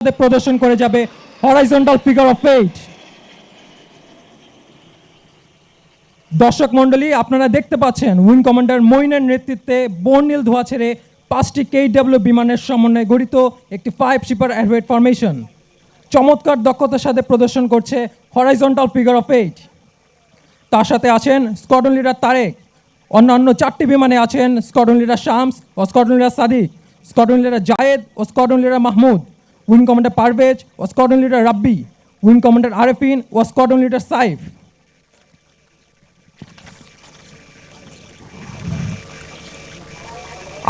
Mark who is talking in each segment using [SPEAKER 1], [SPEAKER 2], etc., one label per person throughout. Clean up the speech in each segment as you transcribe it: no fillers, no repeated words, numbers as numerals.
[SPEAKER 1] প্রদর্শন করে যাবে হরাইজন্টাল ফিগার অফ 8। দর্শক মণ্ডলী, আপনারা দেখতে পাচ্ছেন উইং কমান্ডার মঈনের নেতৃত্বে বর্ণিল ধোঁয়া ছেড়ে 5টি KW বিমানের সমন্বয়ে গঠিত একটি 5 শিপার অ্যারোহেড ফরমেশন চমৎকার দক্ষতার সাথে প্রদর্শন করছে হরাইজন্টাল ফিগার অফ 8। তার সাথে আছেন স্কোয়াড্রন লিডার তারেক, অন্যান্য 4টি বিমানে আছেন স্কোয়াড্রন লিডার শামস ও squadron leader Sadiq, squadron leader Zayed ও squadron leader Mahmud, wing commander Parvez ও squadron leader Rabbi, wing commander Arefin ও স্কোয়াড্রন লিডার সাইফ।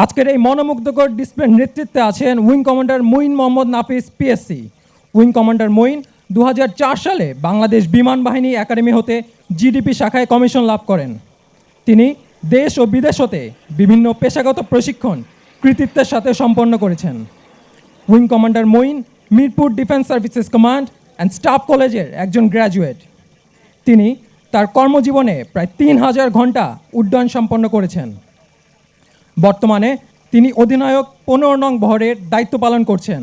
[SPEAKER 1] আজকের এই মনোমুগ্ধকর ডিসপ্লের নেতৃত্বে আছেন wing commander Moin Mohammad Nafis PSC। Wing commander Moin 2004 সালে বাংলাদেশ বিমান বাহিনী একাডেমি হতে GDP শাখায় কমিশন লাভ করেন। তিনি দেশ ও বিদেশ হতে বিভিন্ন পেশাগত প্রশিক্ষণ কৃতিত্বের সাথে সম্পন্ন করেছেন। Wing commander Moin Mirpur defence services command and staff কলেজের একজন গ্র্যাজুয়েট। তিনি তার কর্মজীবনে প্রায় 3000 ঘন্টা উড্ডয়ন সম্পন্ন করেছেন। বর্তমানে তিনি অধিনায়ক 15 নং বহরের দায়িত্ব পালন করছেন।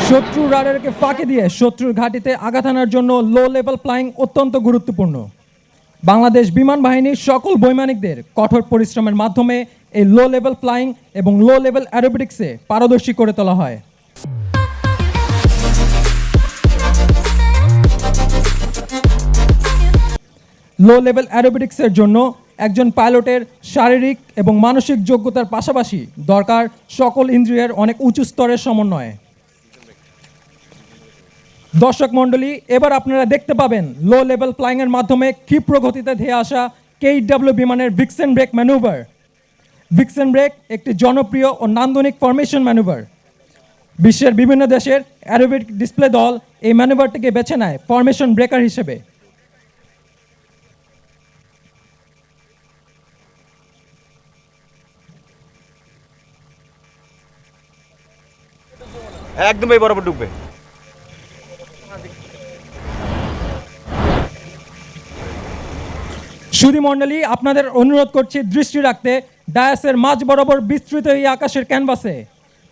[SPEAKER 1] শত্রু রাডারকে ফাঁকি দিয়ে শত্রুর ঘাঁটিতে আঘাত আনার জন্য লো লেভেল ফ্লাইং অত্যন্ত গুরুত্বপূর্ণ। বাংলাদেশ বিমান বাহিনীর সকল বৈমানিকদের কঠোর পরিশ্রমের মাধ্যমে এই লো লেভেল ফ্লাইং এবং লো লেভেল অ্যারোবেটিক্সে পারদর্শী করে তোলা হয়। লো লেভেল অ্যারোবেটিক্সের জন্য একজন পাইলটের শারীরিক এবং মানসিক যোগ্যতার পাশাপাশি দরকার সকল ইন্দ্রিয়ের অনেক উঁচু স্তরের সমন্বয়। দর্শক মণ্ডলী, এবার আপনারা দেখতে পাবেন লো লেভেল ফ্লাইংয়ের মাধ্যমে ক্ষিপ্র গতিতে ধেয়ে আসা KW বিমানের Vixen break manoeuvre. Vixen break একটি জনপ্রিয় ও নান্দনিক ফরমেশন ম্যানুভার। বিশ্বের বিভিন্ন দেশের অ্যারোবেটিক ডিসপ্লে দল এই ম্যানুভারটিকে বেছে নেয় ফরমেশন ব্রেকার হিসেবে।
[SPEAKER 2] একদম এই বরাবর ঢুকবে।
[SPEAKER 1] সুধী মণ্ডলী, আপনাদের অনুরোধ করছি দৃষ্টি রাখতে ডায়াসের মাঝ বরাবর বিস্তৃত এই আকাশের ক্যানভাসে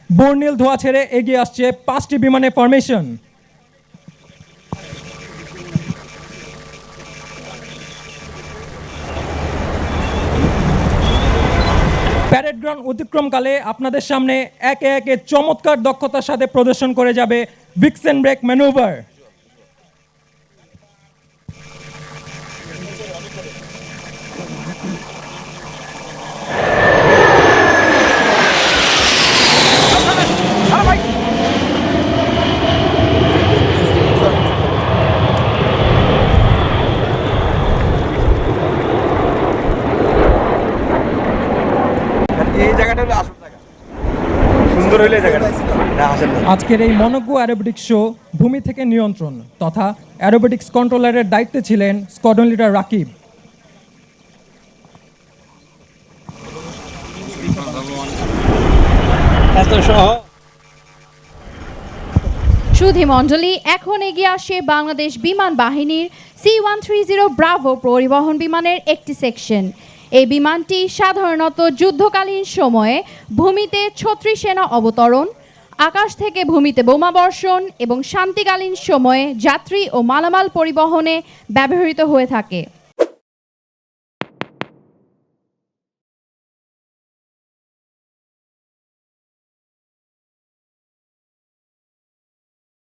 [SPEAKER 1] বর্ণিল ধোঁয়া ছেড়ে এগিয়ে আসছে 5টি বিমানের ফরমেশন। প্যারেড গ্রাউন্ড অতিক্রমকালে আপনাদের সামনে একে একে চমৎকার দক্ষতার সাথে প্রদর্শন করে যাবে ভিক্সেন ব্রেক ম্যানুভার। আজকের এই মনোজ্ঞ অ্যারোবেটিক্স শো ভূমি থেকে নিয়ন্ত্রণ তথা অ্যারোবেটিক্স কন্ট্রোলারের দায়িত্বে ছিলেন স্কোয়াড্রন লিডার রাকিব।
[SPEAKER 3] সুধী মণ্ডলী, এখন এগিয়ে আসে বাংলাদেশ বিমান বাহিনীর C-130 ব্রাভো পরিবহন বিমানের একটি সেকশন। এই বিমানটি সাধারণত যুদ্ধকালীন সময়ে ভূমিতে ছত্রি সেনা অবতরণ, আকাশ থেকে ভূমিতে বোমা বর্ষণ এবং শান্তিকালীন সময়ে যাত্রী ও মালামাল পরিবহনে ব্যবহৃত হয়ে থাকে।